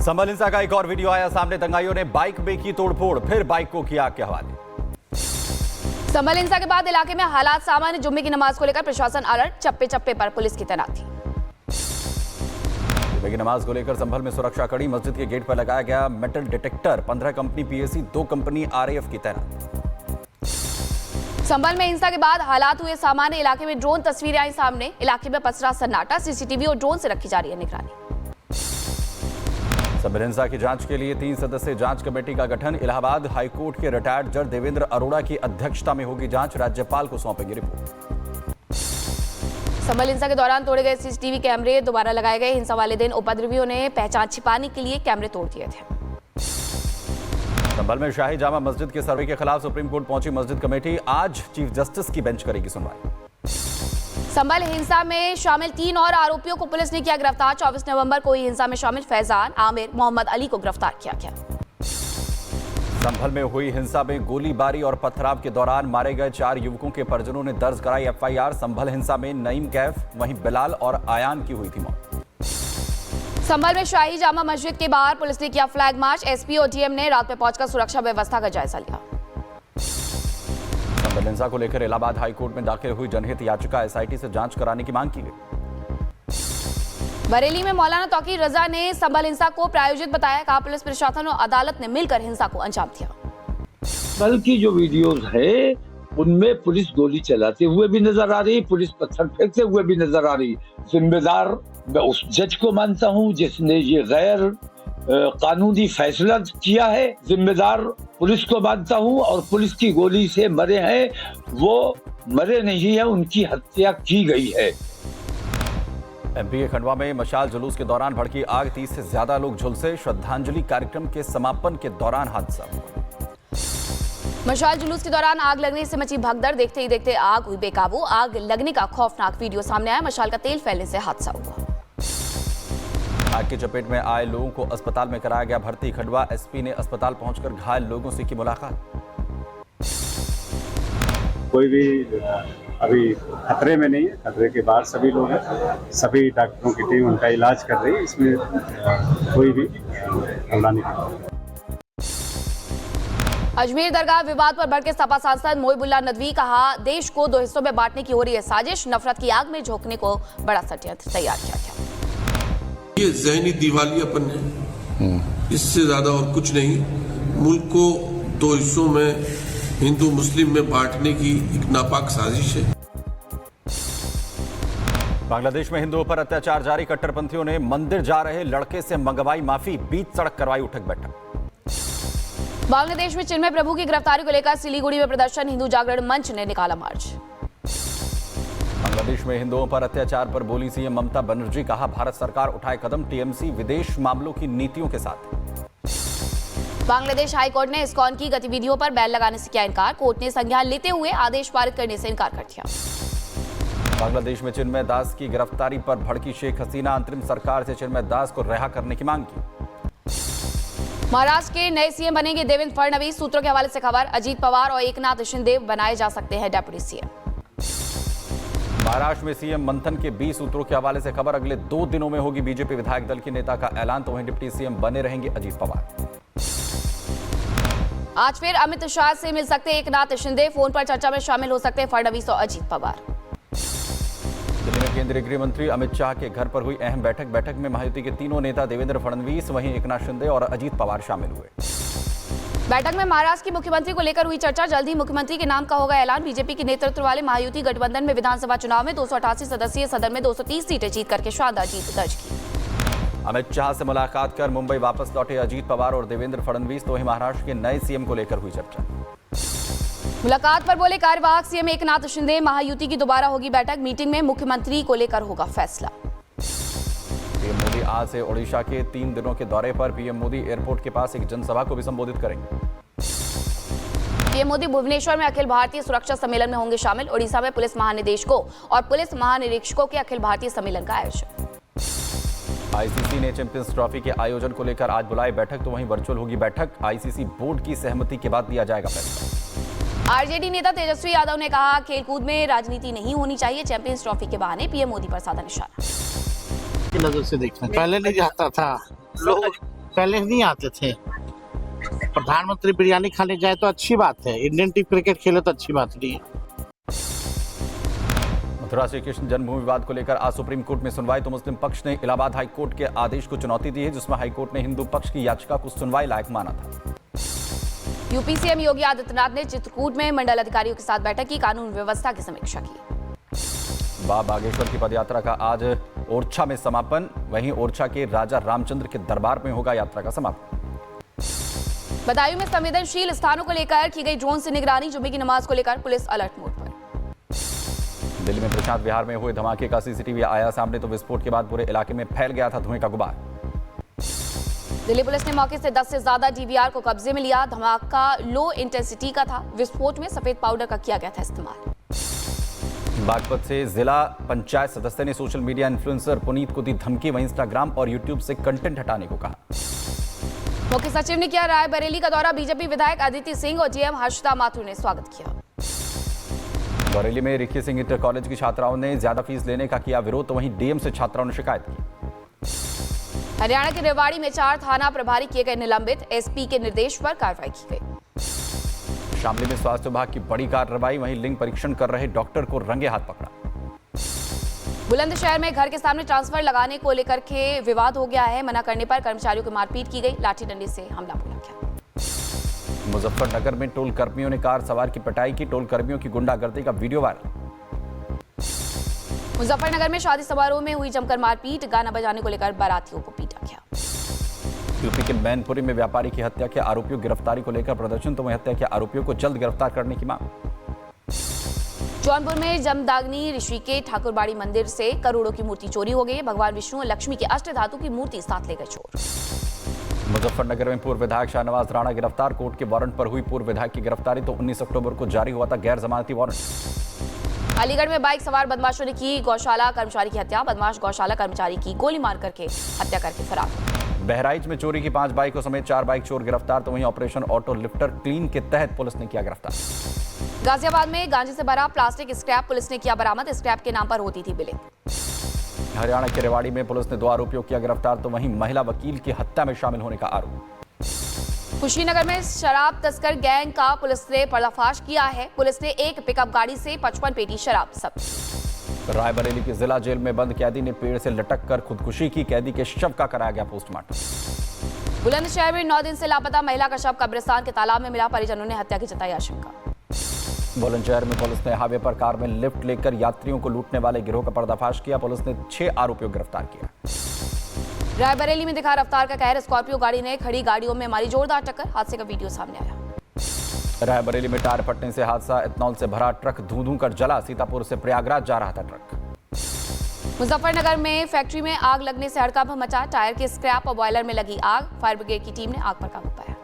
संभल हिंसा का एक और वीडियो आया सामने। दंगाइयों ने बाइक में की तोड़फोड़, फिर बाइक को किया आग के हवाले। संभल हिंसा के बाद इलाके में हालात सामान्य। जुम्मे की नमाज को लेकर प्रशासन अलर्ट, चप्पे चप्पे पर पुलिस की तैनाती। जुम्मे की नमाज को लेकर संभल में सुरक्षा कड़ी। मस्जिद के गेट पर लगाया गया metal detector. 15 company PAC, 2 company RAF की तैनात। संभल में हिंसा के बाद हालात हुए सामान्य। इलाके में ड्रोन तस्वीरें आई सामने। इलाके में पसरा सन्नाटा। सीसीटीवी और ड्रोन से रखी जा रही है निगरानी। संभल हिंसा की जांच के लिए 3 सदस्यीय जांच कमेटी का गठन। इलाहाबाद हाईकोर्ट के रिटायर्ड जज देवेंद्र अरोड़ा की अध्यक्षता में होगी जांच। राज्यपाल को सौंपेंगे रिपोर्ट। संभल हिंसा के दौरान तोड़े गए सीसीटीवी कैमरे दोबारा लगाए गए। हिंसा वाले दिन उपद्रवियों ने पहचान छिपाने के लिए कैमरे तोड़ दिए थे। संभल में शाही जामा मस्जिद के सर्वे के खिलाफ सुप्रीम कोर्ट पहुंची मस्जिद कमेटी। आज चीफ जस्टिस की बेंच करेगी सुनवाई। संभल हिंसा में शामिल 3 और आरोपियों को पुलिस ने किया गिरफ्तार। 24 नवंबर को हुई हिंसा में शामिल फैजान, आमिर, मोहम्मद अली को गिरफ्तार किया गया। संभल में हुई हिंसा में गोलीबारी और पथराव के दौरान मारे गए 4 युवकों के परिजनों ने दर्ज कराई एफआईआर। संभल हिंसा में नईम कैफ, वहीं बिलाल और आयान की हुई थी मौत। संभल में शाही जामा मस्जिद के बाहर पुलिस ने किया फ्लैग मार्च। एसपी और डीएम ने रात में पहुंचकर सुरक्षा व्यवस्था का जायजा लिया। संभल हिंसा को लेकर इलाहाबाद हाईकोर्ट में दाखिल हुई जनहित याचिका। एसआईटी से जांच कराने की मांग की गई। बरेली में मौलाना तौकीर रजा ने संभल हिंसा को प्रायोजित बताया। कहा पुलिस प्रशासन और अदालत ने मिलकर हिंसा को अंजाम दिया। कल की जो वीडियोस है उनमें पुलिस गोली चलाते हुए भी नजर आ रही, पुलिस पत्थर फेंकते हुए भी नजर आ रही। जिम्मेदार मैं उस जज को मानता हूं जिसने ये गैर कानूनी फैसला किया है। जिम्मेदार पुलिस को मानता हूं, और पुलिस की गोली से मरे हैं वो मरे नहीं है, उनकी हत्या की गई है। एमपी के खंडवा में मशाल जुलूस के दौरान भड़की आग, 30 से ज्यादा लोग झुलसे। श्रद्धांजलि कार्यक्रम के समापन के दौरान हादसा। मशाल जुलूस के दौरान आग लगने से मची भगदड़। देखते ही देखते आग हुई बेकाबू। आग लगने का खौफनाक वीडियो सामने आया। मशाल का तेल फैलने से हादसा हुआ। आग की चपेट में आए लोगों को अस्पताल में कराया गया भर्ती। खंडवा एसपी ने अस्पताल पहुंचकर घायल लोगों से की मुलाकात। कोई भी अभी खतरे में नहीं है, खतरे के बाहर सभी लोग हैं। सभी डॉक्टरों की टीम उनका इलाज कर रही है। इसमें कोई भी हमला नहीं। अजमेर दरगाह विवाद पर भड़के सपा सांसद मोहिबुल्लाह नदवी। कहा देश को 2 हिस्सों में बांटने की हो रही है साजिश। नफरत की आग में झोंकने को बड़ा षड्यंत्र तैयार किया गया। ये ज़हनी दिवालियापन है, इससे ज्यादा और कुछ नहीं। मुल्क को 2 हिस्सों में हिंदू मुस्लिम में बांटने की एक नापाक साजिश है। बांग्लादेश में हिंदुओं पर अत्याचार जारी। कट्टरपंथियों ने मंदिर जा रहे लड़के से मंगवाई माफी। बीच सड़क करवाई उठक बैठक। बांग्लादेश में चिन्मय प्रभु की गिरफ्तारी को लेकर सिलीगुड़ी में प्रदर्शन। हिंदू जागरण मंच ने निकाला मार्च। बांग्लादेश में हिंदुओं पर अत्याचार पर बोली सीएम ममता बनर्जी। कहा भारत सरकार उठाए कदम, टीएमसी विदेश मामलों की नीतियों के साथ। बांग्लादेश हाईकोर्ट ने इस्कॉन की गतिविधियों पर बैन लगाने से किया इनकार। कोर्ट ने संज्ञान लेते हुए आदेश पारित करने से इनकार कर दिया। बांग्लादेश में चिन्मय दास की गिरफ्तारी पर भड़की शेख हसीना। अंतरिम सरकार से चिन्मय दास को रिहा करने की मांग की। महाराष्ट्र के नए सीएम बनेंगे देवेंद्र फडणवीस। सूत्रों के हवाले से खबर। अजीत पवार और एकनाथ शिंदे बनाए जा सकते हैं डेप्यूटी सीएम। महाराष्ट्र में सीएम मंथन के 20 सूत्रों के हवाले से खबर। अगले 2 दिनों में होगी बीजेपी विधायक दल के नेता का ऐलान। तो वहीं डिप्टी सीएम बने रहेंगे अजीत पवार। आज फिर अमित शाह से मिल सकते एकनाथ शिंदे। फोन पर चर्चा में शामिल हो सकते हैं फडणवीस और अजीत पवार। दिल्ली में केंद्रीय गृह मंत्री अमित शाह के घर पर हुई अहम बैठक में महायुति के तीनों नेता देवेंद्र फडणवीस, वहीं एकनाथ शिंदे और अजीत पवार शामिल हुए। बैठक में महाराष्ट्र की मुख्यमंत्री को लेकर हुई चर्चा। जल्द ही मुख्यमंत्री के नाम का होगा ऐलान। बीजेपी के नेतृत्व वाले महायुति गठबंधन में विधानसभा चुनाव में 288 सदस्यीय सदन में 230 सीटें जीत करके शानदार जीत दर्ज की। अमित शाह से मुलाकात कर मुंबई वापस लौटे अजीत पवार और देवेंद्र फडणवीस। तो वहीं महाराष्ट्र के नए सीएम को लेकर हुई चर्चा। मुलाकात पर बोले कार्यवाहक सीएम एकनाथ शिंदे। महायुति की दोबारा होगी बैठक। मीटिंग में मुख्यमंत्री को लेकर होगा फैसला। पीएम मोदी आज से ओडिशा के 3 दिनों के दौरे पर। पीएम मोदी एयरपोर्ट के पास एक जनसभा को भी संबोधित करेंगे। पीएम मोदी भुवनेश्वर में अखिल भारतीय सुरक्षा सम्मेलन में होंगे शामिल। ओडिशा में पुलिस महानिदेशकों और पुलिस महानिरीक्षकों के अखिल भारतीय सम्मेलन का आयोजन। आईसीसी ने चैंपियंस ट्रॉफी के आयोजन को लेकर आज बुलाई बैठक। तो वहीं वर्चुअल होगी बैठक। आईसीसी बोर्ड की सहमति के बाद दिया जाएगा फैसला। आरजेडी नेता तेजस्वी यादव ने कहा खेलकूद में राजनीति नहीं होनी चाहिए। चैंपियंस ट्रॉफी के बहाने पीएम मोदी पर साधा निशाना। नजर से देखना पहले नहीं जाता था, लोग पहले नहीं आते थे। प्रधानमंत्री बिरयानी खाने जाए तो अच्छी बात है, इंडियन टीम क्रिकेट खेले तो अच्छी बात नहीं है। मथुरा श्री कृष्ण जन्मभूमि विवाद को लेकर आज सुप्रीम कोर्ट में सुनवाई तो मुस्लिम पक्ष ने इलाहाबाद हाई कोर्ट के आदेश को चुनौती दी है, जिसमें हाई कोर्ट ने हिंदू पक्ष की याचिका को सुनवाई लायक माना था। यूपी सीएम योगी आदित्यनाथ ने चित्रकूट में मंडल अधिकारियों के साथ बैठक की, कानून व्यवस्था की समीक्षा की। बाबा बागेश्वर की पदयात्रा का आज ओरछा में समापन, वहीं ओरछा के राजा रामचंद्र के दरबार में होगा यात्रा का समापन। बदायूं में संवेदनशील स्थानों को लेकर की गई ड्रोन से निगरानी, जुमे की नमाज को लेकर पुलिस अलर्ट मोड पर। दिल्ली में प्रशांत विहार में हुए धमाके का सीसीटीवी आया सामने तो विस्फोट के बाद पूरे इलाके में फैल गया था धुएं का गुबार। दिल्ली पुलिस ने मौके से 10 से ज्यादा डीवीआर को कब्जे में लिया। धमाका लो इंटेंसिटी का था। विस्फोट में सफेद पाउडर का किया गया था इस्तेमाल। बागपत से जिला पंचायत सदस्य ने सोशल मीडिया इन्फ्लुएंसर पुनीत को दी धमकी, वहीं इंस्टाग्राम और यूट्यूब से कंटेंट हटाने को कहा। मुख्य सचिव ने किया रायबरेली का दौरा। बीजेपी विधायक अदिति सिंह और डीएम हर्षदा माथुर ने स्वागत किया। बरेली में रिखी सिंह इंटर कॉलेज की छात्राओं ने ज्यादा फीस लेने का किया विरोध, तो वहीं डीएम से छात्राओं ने शिकायत की। हरियाणा के रेवाड़ी में 4 थाना प्रभारी किए गए निलंबित, एसपी के निर्देश पर कार्रवाई की गई। शामली में स्वास्थ्य विभाग की बड़ी कार्रवाई, वहीं लिंग परीक्षण कर रहे डॉक्टर को रंगे हाथ पकड़ा। बुलंदशहर में घर के सामने ट्रांसफर लगाने को लेकर के विवाद हो गया है। मना करने पर कर्मचारियों को मारपीट की गई, लाठी डंडे से हमला बोला गया। मुजफ्फरनगर में टोल कर्मियों ने कार सवार की पिटाई की, टोल कर्मियों की गुंडागर्दी का वीडियो वायरल। मुजफ्फरनगर में शादी समारोह में हुई जमकर मारपीट, गाना बजाने को लेकर बारातियों को पीटा गया। यूपी के मैनपुरी में व्यापारी की हत्या के आरोपियों की गिरफ्तारी को लेकर प्रदर्शन, तो वहीं हत्या के आरोपियों को जल्द गिरफ्तार करने की मांग। जौनपुर में जमदाग्नि ऋषि के ठाकुरबाड़ी मंदिर से करोड़ों की मूर्ति चोरी हो गई। भगवान विष्णु और लक्ष्मी की अष्ट धातु की मूर्ति साथ ले गए चोर। मुजफ्फरनगर में पूर्व विधायक शाहनवाज राणा गिरफ्तार, कोर्ट के वारंट पर हुई पूर्व विधायक की गिरफ्तारी, तो 19 अक्टूबर को जारी हुआ था गैर जमानती वारंट। अलीगढ़ में बाइक सवार बदमाशों ने की गौशाला कर्मचारी की हत्या। बदमाश गौशाला कर्मचारी की गोली मार करके हत्या करके फरार। बहराइच में चोरी की 5 बाइकों समेत 4 बाइक चोर गिरफ्तार, तो वहीं ऑपरेशन ऑटो लिफ्टर क्लीन के तहत पुलिस ने किया गिरफ्तार। गाजियाबाद में गांजे से भरा प्लास्टिक स्क्रैप पुलिस ने किया बरामद। स्क्रैप के नाम पर होती थी बिलिंग। हरियाणा के रेवाड़ी में पुलिस ने 2 आरोपियों को किया गिरफ्तार, तो वहीं महिला वकील की हत्या में शामिल होने का आरोप। कुशीनगर में शराब तस्कर गैंग का पुलिस ने पर्दाफाश किया है। पुलिस ने एक पिकअप गाड़ी से 55 पेटी शराब जब्त। रायबरेली की जिला जेल में बंद कैदी ने पेड़ से लटक कर खुदकुशी की, कैदी के शव का कराया गया पोस्टमार्टम। बुलंदशहर में 9 दिन से लापता महिला का शव कब्रिस्तान के तालाब में मिला। परिजनों ने हत्या की जताई आशंका। बुलंदशहर में पुलिस ने हाईवे पर कार में लिफ्ट लेकर यात्रियों को लूटने वाले गिरोह का पर्दाफाश किया। पुलिस ने 6 आरोपियों को गिरफ्तार किया। रायबरेली में दिखा रफ्तार का कहर। स्कॉर्पियो गाड़ी ने खड़ी गाड़ियों में मारी जोरदार टक्कर। हादसे का वीडियो सामने आया। रायबरेली में टायर फटने से हादसा, इथनॉल से भरा ट्रक धू-धू कर जला। सीतापुर से प्रयागराज जा रहा था ट्रक। मुजफ्फरनगर में फैक्ट्री में आग लगने से हड़कंप मचा। टायर के स्क्रैप और बॉयलर में लगी आग। फायर ब्रिगेड की टीम ने आग पर काबू पाया।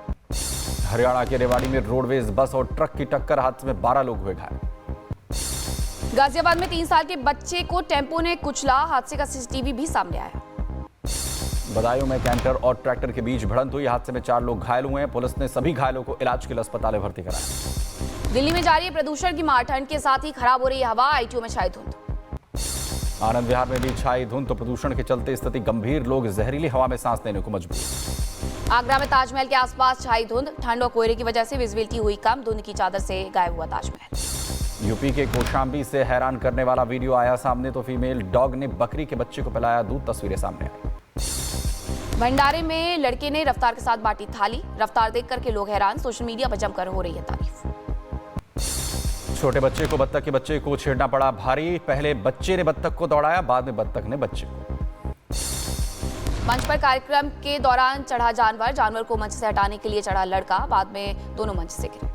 हरियाणा के रेवाड़ी में रोडवेज बस और ट्रक की टक्कर, हादसे में 12 लोग हुए घायल। गाजियाबाद में 3 साल के बच्चे को टेम्पो ने कुचला। हादसे का सीसीटीवी भी सामने आया। बदायूं में कैंटर और ट्रैक्टर के बीच भिड़ंत हुई। हादसे में 4 लोग घायल हुए हैं। पुलिस ने सभी घायलों को इलाज के लिए अस्पताल में भर्ती कराया। दिल्ली में जारी प्रदूषण की मार, ठंड के साथ ही खराब हो रही हवा। आईटीओ में छाई धुंध। आनंद विहार में भी छाई धुंध, तो प्रदूषण के चलते स्थिति गंभीर, लोग जहरीली हवा में सांस लेने को मजबूर। आगरा में ताजमहल के आसपास छाई धुंध। ठंड और कोहरे की वजह से विजिबिलिटी हुई कम। धुंध की चादर से गायब हुआ ताजमहल। यूपी के कौशाम्बी से हैरान करने वाला वीडियो आया सामने, तो फीमेल डॉग ने बकरी के बच्चे को पिलाया दूध। तस्वीरें सामने आई। भंडारे में लड़के ने रफ्तार के साथ बांटी थाली। रफ्तार देख करके लोग हैरान। सोशल मीडिया पर जमकर हो रही है तारीफ। छोटे बच्चे को बत्तख के बच्चे को छेड़ना पड़ा भारी। पहले बच्चे ने बत्तख को दौड़ाया, बाद में बत्तख ने बच्चे को। मंच पर कार्यक्रम के दौरान चढ़ा जानवर। जानवर को मंच से हटाने के लिए चढ़ा लड़का। बाद में दोनों मंच से गिरे।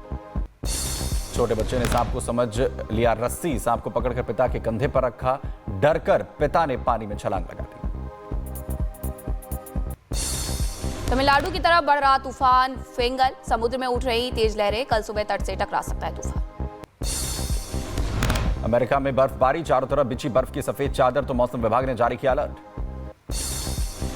छोटे बच्चे ने सांप को समझ लिया रस्सी। सांप को पकड़कर पिता के कंधे पर रखा। डरकर पिता ने पानी में छलांग लगा दी। तमिलनाडु की तरफ बढ़ रहा तूफान फेंगल। समुद्र में उठ रही तेज लहरें। कल सुबह तट से टकरा सकता है तूफान। अमेरिका में बर्फबारी, चारों तरफ बिछी बर्फ की सफेद चादर, तो मौसम विभाग ने जारी किया अलर्ट।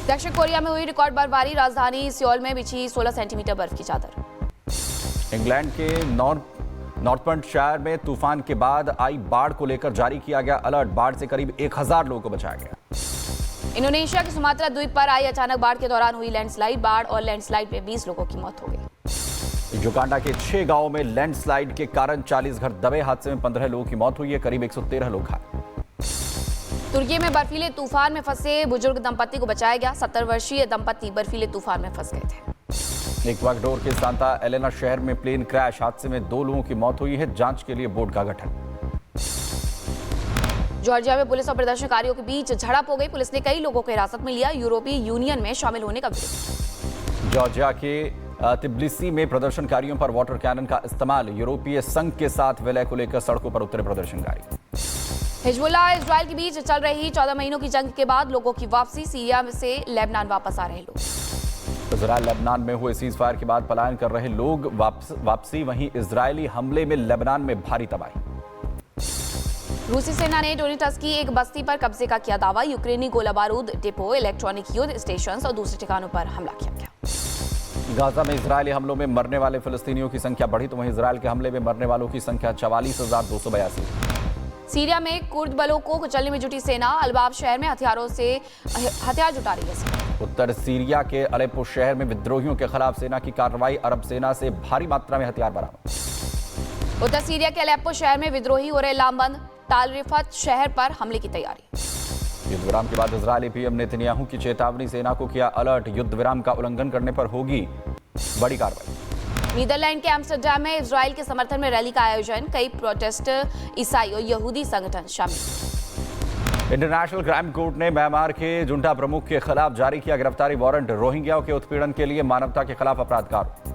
दक्षिण कोरिया में हुई रिकॉर्ड बर्फबारी। राजधानी सियोल में बिछी 16 सेंटीमीटर बर्फ की चादर। इंग्लैंड के नॉर्थम्पटनशायर में तूफान के बाद आई बाढ़ को लेकर जारी किया गया अलर्ट। बाढ़ से करीब 1000 लोगों को बचाया गया। इंडोनेशिया के सुमात्रा द्वीप पर आई अचानक बाढ़ के दौरान हुई लैंडस्लाइड। बाढ़ और लैंडस्लाइड में 20 लोगों की मौत हो गई। जोकांडा के 6 गांवों में लैंडस्लाइड के कारण 40 घर दबे। हादसे में 15 लोगों की मौत हुई है, करीब 113 लोग घायल। तुर्की में बर्फीले तूफान में फंसे बुजुर्ग दंपति को बचाया गया। 70 वर्षीय दंपति बर्फीले तूफान में फंस गए थे। इक्वाडोर के सांता एलेना शहर में प्लेन क्रैश। हादसे में 2 लोगों की मौत हुई है, जांच के लिए बोर्ड का गठन। जॉर्जिया में पुलिस और प्रदर्शनकारियों के बीच झड़प हो गई। पुलिस ने कई लोगों को हिरासत में लिया। यूरोपीय यूनियन में शामिल होने का विरोध। जॉर्जिया के तिब्लिसी में प्रदर्शनकारियों पर वाटर कैनन का इस्तेमाल। यूरोपीय संघ के साथ विलय को लेकर सड़कों पर उतरे प्रदर्शनकारी। हिजबुल्लाह इजराइल के बीच चल रही 14 महीनों की जंग के बाद लोगों की वापसी। सीरिया से लेबनान वापस आ रहे लोग। इजराइल लेबनान में हुए सीज फायर के बाद पलायन कर रहे लोग वापसी। वहीं इजरायली हमले में लेबनान में भारी तबाही। रूसी सेना ने डोनेट्स्क की एक बस्ती पर कब्जे का किया दावा। यूक्रेनी गोला बारूद डिपो, इलेक्ट्रॉनिक युद्ध स्टेशन और दूसरे ठिकानों पर हमला किया गया। गाजा में इजरायली हमलों में मरने वाले फिलिस्तीनियों की संख्या बढ़ी, तो वहीं इजराइल के हमले में मरने वालों की संख्या 44,282। सीरिया में कुर्द बलों को कुचलने में जुटी सेना। अलबाब शहर में हथियार जुटा रही है। उत्तर सीरिया के अलेप्पो शहर में विद्रोहियों के खिलाफ सेना की कार्रवाई। अरब सेना से भारी मात्रा में हथियार बरामद। उत्तर सीरिया के अलेप्पो शहर में विद्रोही हो रहे लामबंद। टाल रिफत शहर पर हमले की तैयारी। युद्ध विराम के बाद इजरायली पीएम नेतन्याहू की चेतावनी। सेना को किया अलर्ट, युद्ध विराम का उल्लंघन करने पर होगी बड़ी कार्रवाई। नीदरलैंड के एम्स्टरडैम में इजराइल के समर्थन में रैली का आयोजन। कई प्रोटेस्ट ईसाई और यहूदी संगठन शामिल। इंटरनेशनल क्राइम कोर्ट ने म्यांमार के जुंटा प्रमुख के खिलाफ जारी किया गिरफ्तारी वारंट। रोहिंग्याओं के उत्पीड़न के लिए मानवता के खिलाफ अपराध कार्य।